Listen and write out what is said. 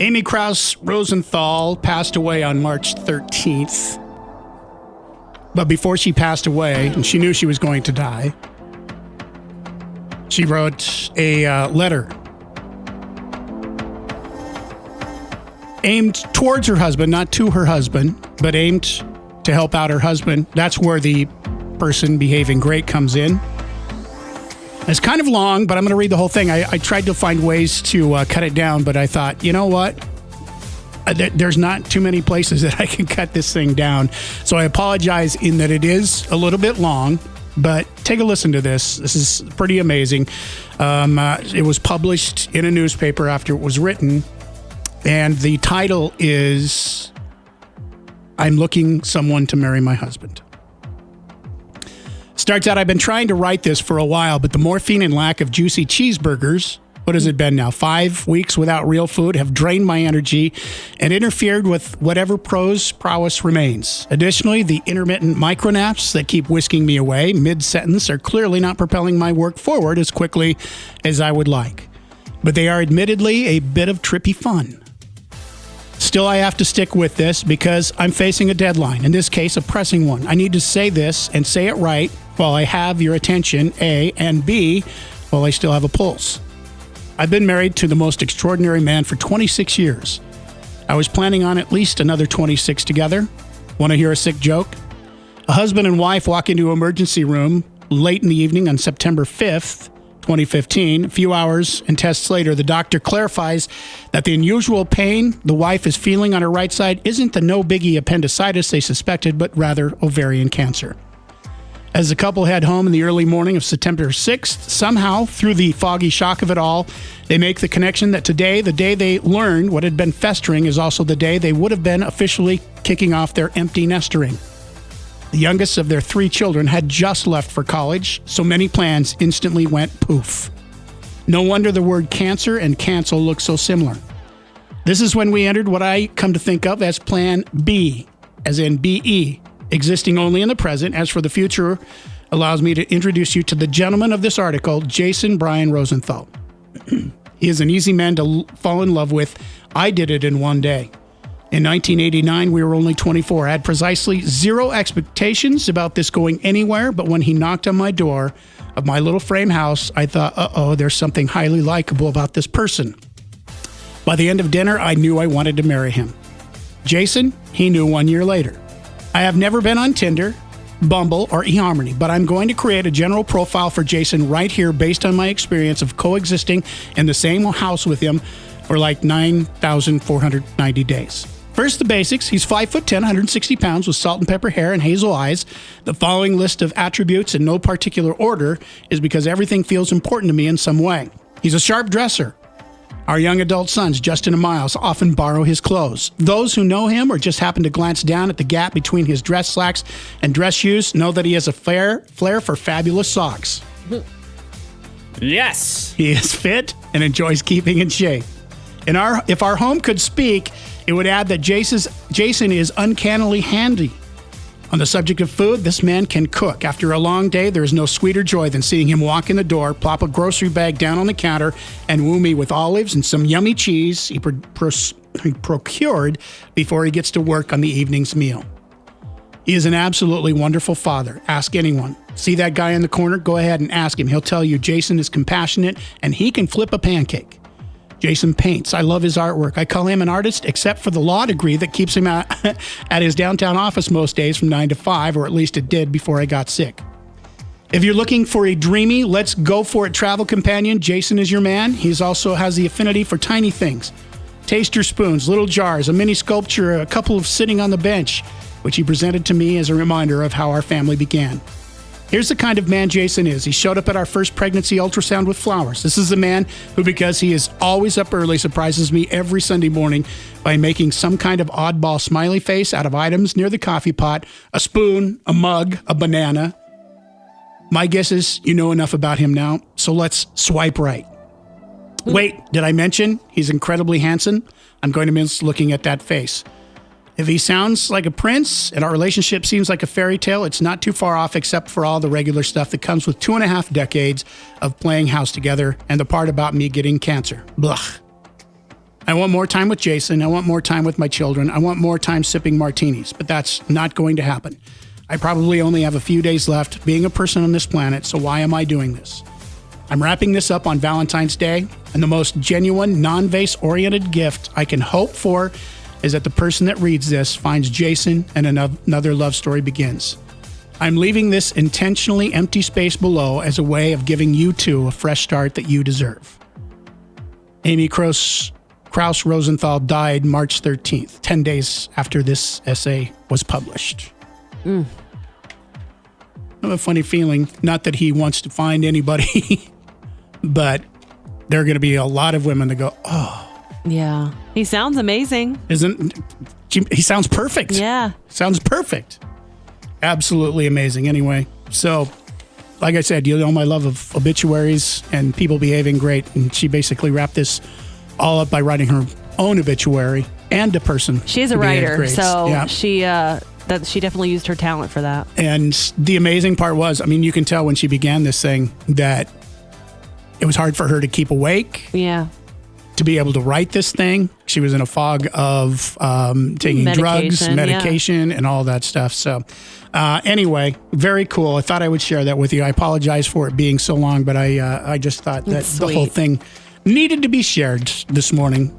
Amy Krouse Rosenthal passed away on March 13th. But before she passed away, and she knew she was going to die, she wrote a letter aimed towards her husband, not to her husband, but aimed to help out her husband. That's where the person behaving great comes in. It's kind of long, but I'm going to read the whole thing. I tried to find ways to cut it down, but I thought, you know what? There's not too many places that I can cut this thing down. So I apologize in that it is a little bit long, but take a listen to this. This is pretty amazing. It was published in a newspaper after it was written, and the title is, I'm Looking Someone to Marry My Husband. Starts out, I've been trying to write this for a while, but the morphine and lack of juicy cheeseburgers, what has it been now, 5 weeks without real food, have drained my energy and interfered with whatever prowess remains. Additionally, the intermittent micronaps that keep whisking me away mid-sentence are clearly not propelling my work forward as quickly as I would like. But they are admittedly a bit of trippy fun. Still, I have to stick with this because I'm facing a deadline, in this case, a pressing one. I need to say this and say it right while I have your attention, A, and B, while I still have a pulse. I've been married to the most extraordinary man for 26 years. I was planning on at least another 26 together. Want to hear a sick joke? A husband and wife walk into an emergency room late in the evening on September 5th, 2015. A few hours and tests later, the doctor clarifies that the unusual pain the wife is feeling on her right side isn't the no-biggie appendicitis they suspected, but rather ovarian cancer. As the couple head home in the early morning of September 6th, somehow, through the foggy shock of it all, they make the connection that today, the day they learned what had been festering, is also the day they would have been officially kicking off their empty nestering. The youngest of their 3 children had just left for college, so many plans instantly went poof. No wonder the word cancer and cancel look so similar. This is when we entered what I come to think of as Plan B, as in B-E, existing only in the present. As for the future, allows me to introduce you to the gentleman of this article, Jason Brian Rosenthal. He is an easy man to fall in love with. I did it in one day. In 1989, we were only 24. I had precisely 0 expectations about this going anywhere, but when he knocked on my door of my little frame house, I thought, uh-oh, there's something highly likable about this person. By the end of dinner, I knew I wanted to marry him. Jason, he knew 1 year later. I have never been on Tinder, Bumble, or eHarmony, but I'm going to create a general profile for Jason right here based on my experience of coexisting in the same house with him for like 9,490 days. First, the basics. He's 5'10", 160 pounds with salt and pepper hair and hazel eyes. The following list of attributes in no particular order is because everything feels important to me in some way. He's a sharp dresser. Our young adult sons, Justin and Miles, often borrow his clothes. Those who know him or just happen to glance down at the gap between his dress slacks and dress shoes know that he has a flair for fabulous socks. Yes. He is fit and enjoys keeping in shape. If our home could speak, it would add that Jason is uncannily handy. On the subject of food, this man can cook. After a long day, there is no sweeter joy than seeing him walk in the door, plop a grocery bag down on the counter, and woo me with olives and some yummy cheese he procured before he gets to work on the evening's meal. He is an absolutely wonderful father. Ask anyone. See that guy in the corner? Go ahead and ask him. He'll tell you Jason is compassionate and he can flip a pancake. Jason paints. I love his artwork. I call him an artist, except for the law degree that keeps him at his downtown office most days from 9 to 5, or at least it did before I got sick. If you're looking for a dreamy, let's go for it travel companion, Jason is your man. He also has the affinity for tiny things. Taster spoons, little jars, a mini sculpture, a couple of sitting on the bench, which he presented to me as a reminder of how our family began. Here's the kind of man Jason is. He showed up at our first pregnancy ultrasound with flowers. This is the man who, because he is always up early, surprises me every Sunday morning by making some kind of oddball smiley face out of items near the coffee pot, a spoon, a mug, a banana. My guess is you know enough about him now, so let's swipe right. Wait, did I mention he's incredibly handsome? I'm going to miss looking at that face. If he sounds like a prince and our relationship seems like a fairy tale, it's not too far off except for all the regular stuff that comes with 2.5 decades of playing house together and the part about me getting cancer. Blah. I want more time with Jason. I want more time with my children. I want more time sipping martinis, but that's not going to happen. I probably only have a few days left being a person on this planet, so why am I doing this? I'm wrapping this up on Valentine's Day, and the most genuine, non-vase-oriented gift I can hope for is that the person that reads this finds Jason and another love story begins. I'm leaving this intentionally empty space below as a way of giving you two a fresh start that you deserve. Amy Krouse Rosenthal died March 13th, 10 days after this essay was published. I have a funny feeling, not that he wants to find anybody, but there are going to be a lot of women that go, oh. Yeah. He sounds amazing. He sounds perfect. Yeah. Sounds perfect. Absolutely amazing. Anyway, so like I said, you know my love of obituaries and people behaving great. And she basically wrapped this all up by writing her own obituary and a person. She's a writer, so yeah. She definitely used her talent for that. And the amazing part was, I mean, you can tell when she began this thing that it was hard for her to keep awake. Yeah. To be able to write this thing. She was in a fog of taking drugs, medication, and all that stuff. So anyway, very cool. I thought I would share that with you. I apologize for it being so long, but I just thought that the whole thing needed to be shared this morning.